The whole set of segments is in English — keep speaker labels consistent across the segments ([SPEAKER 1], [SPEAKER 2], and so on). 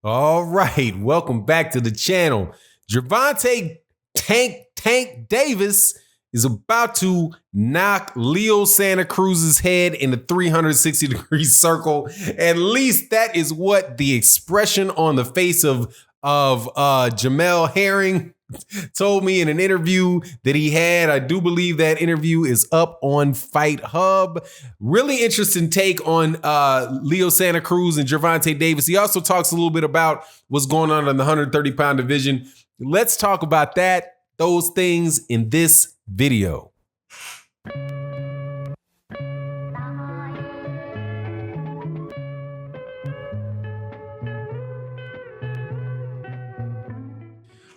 [SPEAKER 1] All right, welcome back to the channel. Gervonta Tank Davis is about to knock Leo Santa Cruz's head in a 360-degree circle. At least that is what the expression on the face of Jamel Herring told me in an interview that he had. I do believe that interview is up on Fight Hub. Really interesting take on Leo Santa Cruz and Gervonta Davis. He also talks a little bit about what's going on in the 130-pound division. Let's talk about those things in this video.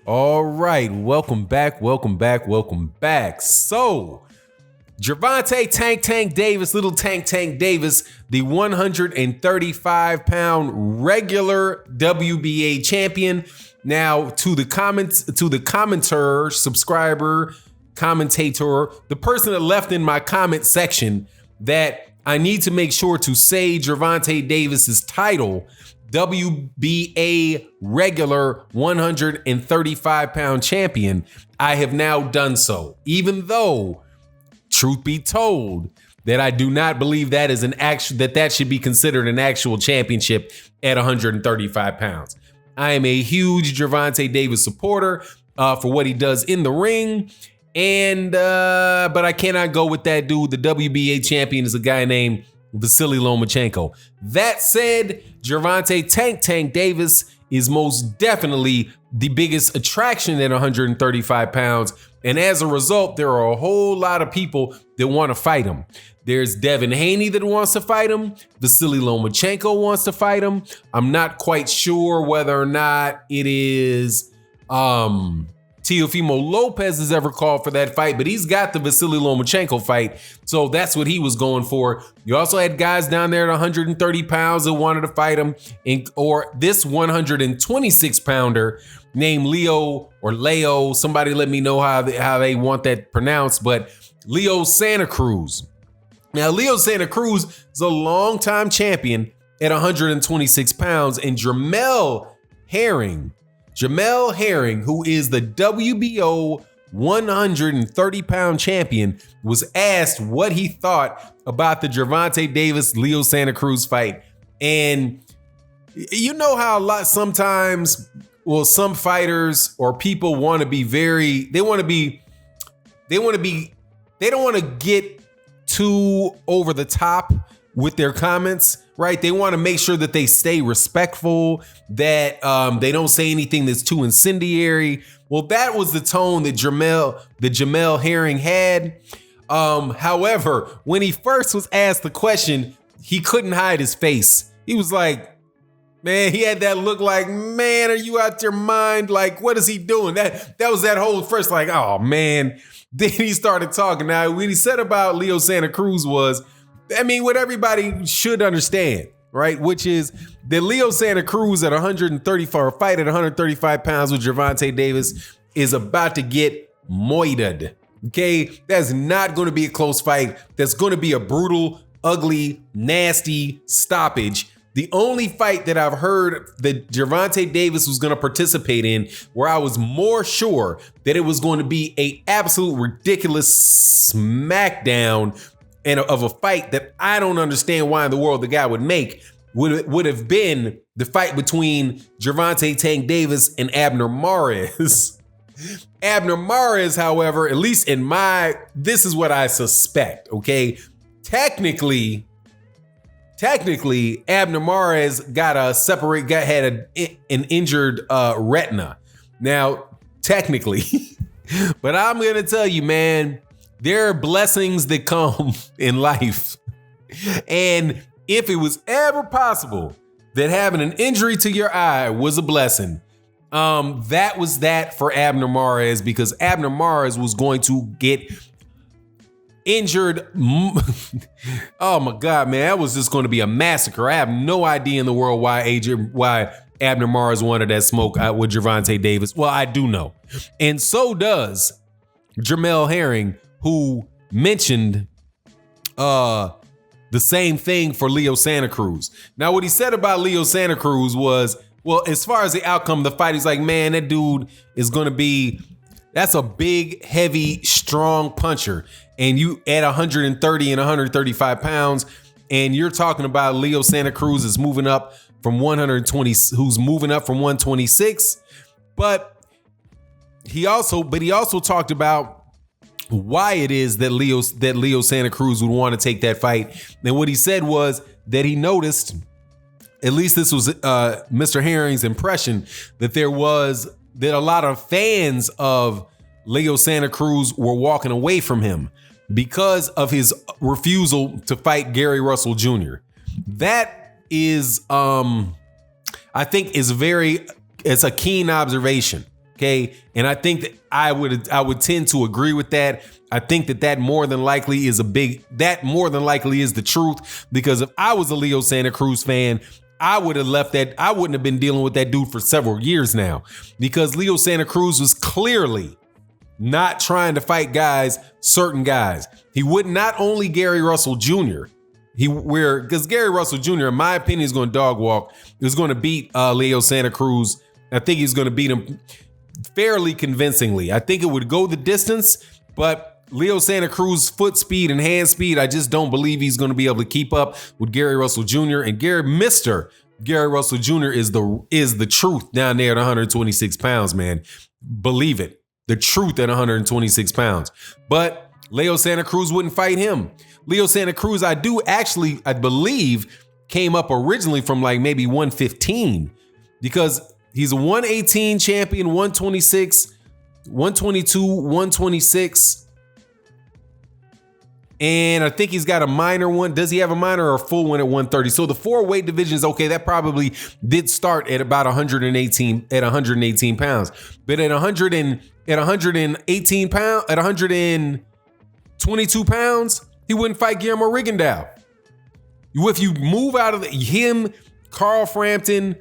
[SPEAKER 1] All right, welcome back. So, Gervonta Tank Davis, little Tank Davis, the 135-pound regular WBA champion. Now, to the commenter, subscriber, commentator, the person that left in my comment section that I need to make sure to say Gervonta Davis's title, WBA regular 135-pound champion, I have now done so. Even though, truth be told, that I do not believe that is that should be considered an actual championship at 135 pounds. I am a huge Gervonta Davis supporter for what he does in the ring. But I cannot go with that dude. The WBA champion is a guy named Vasily Lomachenko. That said, Gervonta Tank Davis is most definitely the biggest attraction at 135 pounds. And as a result, there are a whole lot of people that want to fight him. There's Devin Haney that wants to fight him. Vasily Lomachenko wants to fight him. I'm not quite sure whether or not it is Teofimo Lopez has ever called for that fight, but he's got the Vasily Lomachenko fight, so that's what he was going for. You also had guys down there at 130 pounds that wanted to fight him, or this 126-pounder named Leo, somebody let me know how they want that pronounced, but Leo Santa Cruz. Now, Leo Santa Cruz is a longtime champion at 126 pounds, and Jamel Herring, who is the WBO 130-pound champion, was asked what he thought about the Gervonta Davis-Leo Santa Cruz fight. And you know how some fighters or people want to be they don't want to get too over the top with their comments, right? They want to make sure that they stay respectful, that they don't say anything that's too incendiary. Well, that was the tone that Jamel Herring had. However, when he first was asked the question, he couldn't hide his face. He was like, man, he had that look like, man, are you out your mind? Like, what is he doing? That was that whole first like, oh man. Then he started talking. Now, what he said about Leo Santa Cruz was, I mean, what everybody should understand, right? Which is that Leo Santa Cruz at 135 fight at 135 pounds with Gervonta Davis is about to get moited. Okay, that's not going to be a close fight. That's going to be a brutal, ugly, nasty stoppage. The only fight that I've heard that Gervonta Davis was going to participate in where I was more sure that it was going to be an absolute ridiculous smackdown and of a fight that I don't understand why in the world the guy would make would have been the fight between Gervonta Tank Davis and Abner Mares. Abner Mares, however, at least this is what I suspect, okay? Technically, Abner Mares had an injured retina. Now, technically, but I'm gonna tell you, man, there are blessings that come in life. And if it was ever possible that having an injury to your eye was a blessing, that was that for Abner Mares, because Abner Mares was going to get injured. Oh my God, man, that was just going to be a massacre. I have no idea in the world why Abner Mares wanted that smoke with Gervonta Davis. Well, I do know. And so does Jamel Herring, who mentioned the same thing for Leo Santa Cruz. Now, what he said about Leo Santa Cruz was, Well, as far as the outcome of the fight, he's like, man, that dude is going to be, that's a big, heavy, strong puncher. And you at 130 and 135 pounds, and you're talking about Leo Santa Cruz is moving up from 120, who's moving up from 126. But he also talked about why it is that Leo Santa Cruz would want to take that fight. And what he said was that he noticed, at least this was Mr. Herring's impression, that a lot of fans of Leo Santa Cruz were walking away from him because of his refusal to fight Gary Russell Jr. That is, I think, it's a keen observation. Okay, and I think that I would tend to agree with that. I think that more than likely is the truth, because if I was a Leo Santa Cruz fan, I would have left that. I wouldn't have been dealing with that dude for several years now, because Leo Santa Cruz was clearly not trying to fight certain guys. He would not only Gary Russell Jr. Because Gary Russell Jr., in my opinion, is going to dog walk. He's going to beat Leo Santa Cruz. I think he's going to beat him fairly convincingly. I think it would go the distance, but Leo Santa Cruz foot speed and hand speed, I just don't believe he's going to be able to keep up with Gary Russell Jr. And Mr. Gary Russell Jr. is the truth down there at 126 pounds, man. Believe it. The truth at 126 pounds. But Leo Santa Cruz wouldn't fight him. Leo Santa Cruz, I believe, came up originally from like maybe 115, because he's a 118 champion, 126, 122, 126. And I think he's got a minor one. Does he have a minor or a full one at 130? So the 4 weight divisions, okay, that probably did start at about 118 pounds. But at 118 pounds, at 122 pounds, he wouldn't fight Guillermo Rigondeaux. If you move out of him, Carl Frampton,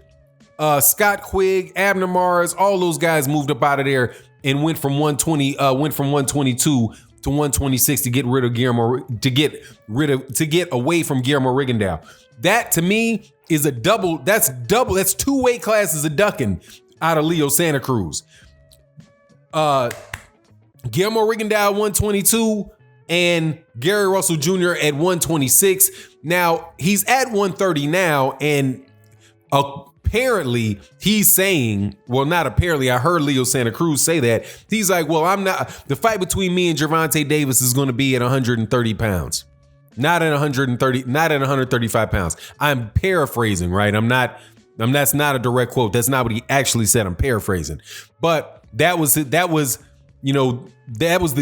[SPEAKER 1] Scott Quigg, Abner Mars, all those guys moved up out of there and went from 122 to 126 to get away from Guillermo Rigondeaux. That to me is that's 2 weight classes of ducking out of Leo Santa Cruz. Guillermo Rigondeaux 122 and Gary Russell Jr. at 126. Now he's at 130 now, and apparently he's saying, well, not apparently, I heard Leo Santa Cruz say that. He's like, well, the fight between me and Gervonta Davis is going to be at 130 pounds, not at 135 pounds. I'm paraphrasing, right? That's not a direct quote. That's not what he actually said. I'm paraphrasing, but that was the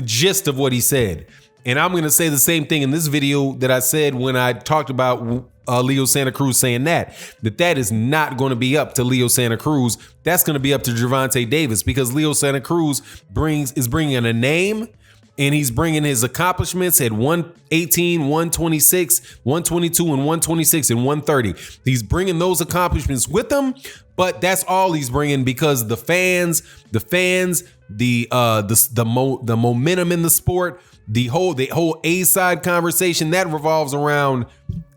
[SPEAKER 1] gist of what he said. And I'm going to say the same thing in this video that I said when I talked about Leo Santa Cruz saying that is not going to be up to Leo Santa Cruz. That's going to be up to Gervonta Davis, because Leo Santa Cruz is bringing a name, and he's bringing his accomplishments at 118, 126, 122, and 126 and 130. He's bringing those accomplishments with him, but that's all he's bringing because the momentum in the sport, the whole A-side conversation that revolves around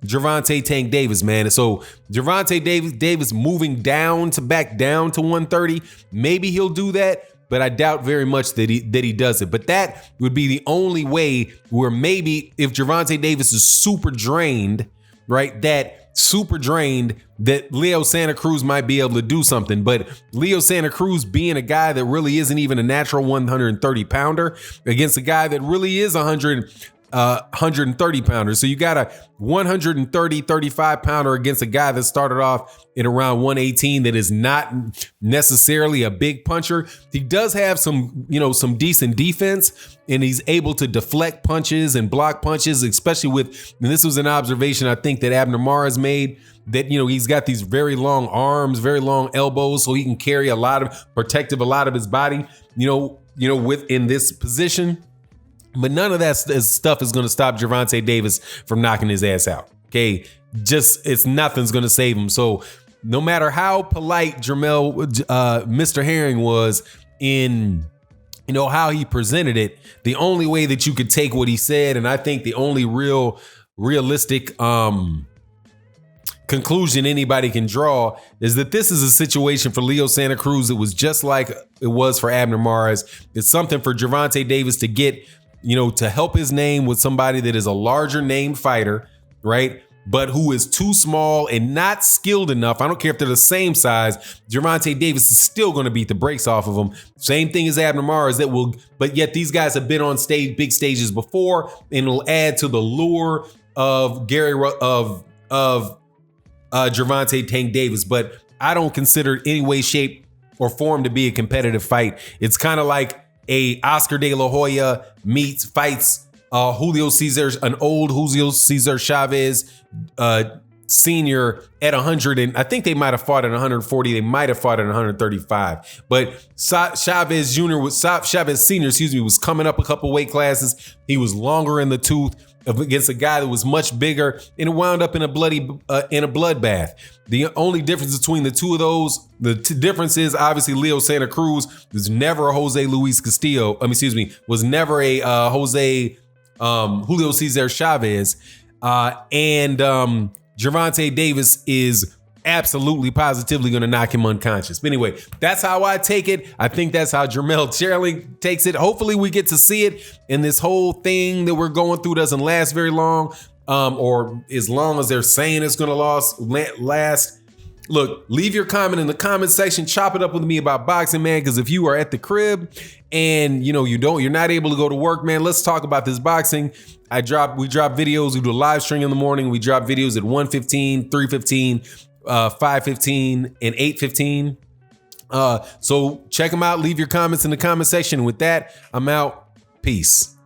[SPEAKER 1] Gervonta Tank Davis, man. And so Gervonta Davis moving back down to 130, maybe he'll do that, but I doubt very much that he does it. But that would be the only way where maybe if Gervonta Davis is super drained, right, that Leo Santa Cruz might be able to do something. But Leo Santa Cruz being a guy that really isn't even a natural 130 pounder against a guy that really is 130 pounders. So you got a 35 pounder against a guy that started off at around 118 that is not necessarily a big puncher. He does have some decent defense, and he's able to deflect punches and block punches, especially and this was an observation I think that Abner Mars made, that, he's got these very long arms, very long elbows, so he can carry a lot of his body, within this position. But none of that stuff is going to stop Gervonta Davis from knocking his ass out. Okay, nothing's going to save him. So no matter how polite Mr. Herring was in, how he presented it, the only way that you could take what he said, and I think the only realistic conclusion anybody can draw is that this is a situation for Leo Santa Cruz that was just like it was for Abner Mares. It's something for Gervonta Davis to get, to help his name with somebody that is a larger named fighter, right? But who is too small and not skilled enough. I don't care if they're the same size. Gervonta Davis is still going to beat the brakes off of him. Same thing as Abner Mares but yet these guys have been on big stages before, and it'll add to the lure of Gervonta Tank Davis. But I don't consider it any way, shape, or form to be a competitive fight. It's kind of like a Oscar De La Hoya fights Julio Cesar, an old Julio Cesar Chavez senior at 100, and I think they might have fought at 140. They might have fought at 135. But Chavez Senior, was coming up a couple weight classes. He was longer in the tooth against a guy that was much bigger, and it wound up in a bloodbath. The only difference between the two of those, difference is obviously Leo Santa Cruz was never a Jose Luis Castillo. Was never a Julio Cesar Chavez. And Gervonta Davis is absolutely positively going to knock him unconscious. But anyway, that's how I take it. I think that's how Jermell Cherling takes it. Hopefully we get to see it, and this whole thing that we're going through doesn't last very long, or as long as they're saying it's going to last. Look, leave your comment in the comment section. Chop it up with me about boxing, man, because if you are at the crib and you're not able to go to work, man, let's talk about this boxing. We drop videos. We do a live stream in the morning. We drop videos at 1:15, 3:15, 5:15, and 8:15. So check them out. Leave your comments in the comment section. With that, I'm out. Peace.